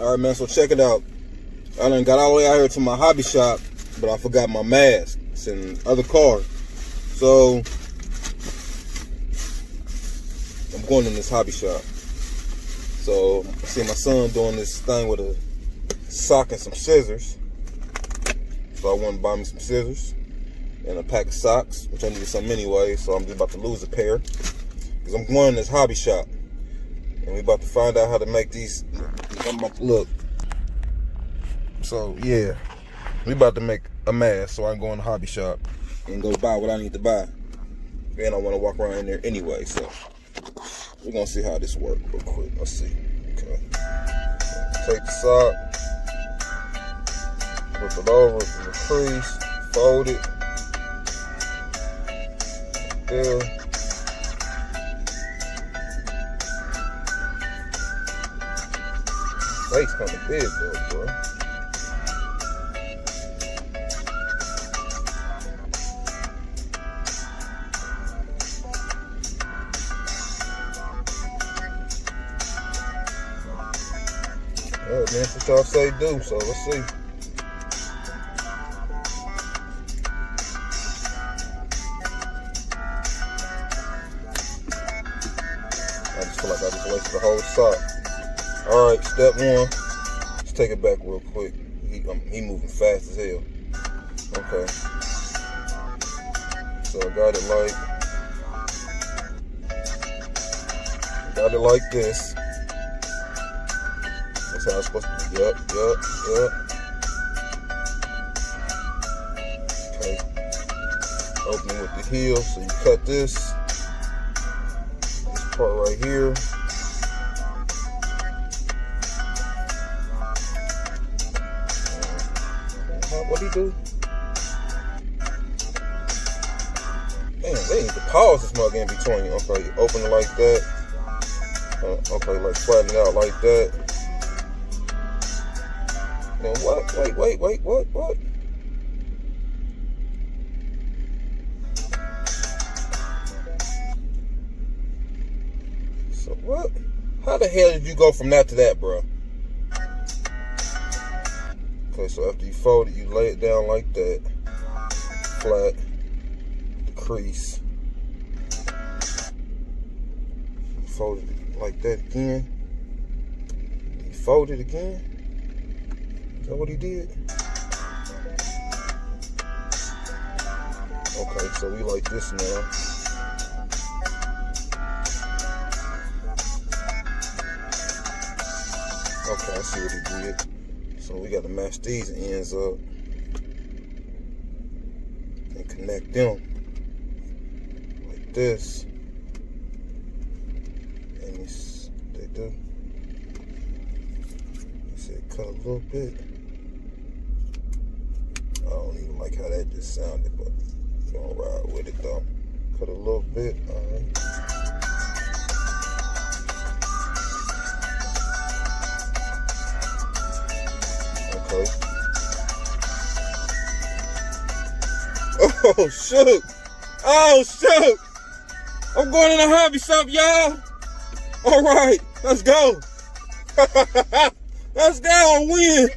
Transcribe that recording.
Alright, man, so check it out. I done got all the way out here to my hobby shop, but I forgot my mask. It's in the other car. So I'm going in this hobby shop. So I see my son doing this thing with a sock and some scissors. So I went and bought me some scissors and a pack of socks, which I needed some anyway. So I'm just about to lose a pair because I'm going in this hobby shop, and we about to find out how to make these. I'm about to look. So yeah, we about to make a mask so I can go in the hobby shop and go buy what I need to buy. And I want to walk around in there anyway, so we're gonna see how this works real quick. Let's see. Okay. Take the sock, flip it over to the crease, fold it. There. Face kind of big though, bro. Alright, man, that's what y'all say do, so let's see. I just feel like I just wasted the whole sock. Alright, step one. Let's take it back real quick. He moving fast as hell. Okay. So I got it like this. That's how it's supposed to be. Yup. Okay. Opening with the heel, so you cut this part right here. What'd he do? Damn, they need to pause this mug in between. Okay, open it like that. Okay, like flatten it out like that. And what? Wait, what? So what? How the hell did you go from that to that, bro? Okay, so after you fold it, you lay it down like that. Flat. The crease. You fold it like that again. You fold it again. Is that what he did? Okay, so we like this now. Okay, I see what he did. So we got to match these ends up and connect them like this. And they do. He said cut a little bit. I don't even like how that just sounded, but we're gonna ride with it though. Cut a little bit, alright. Okay. Oh shoot! Oh shoot! I'm going in the hobby shop, y'all. All right, let's go. Let's go and win.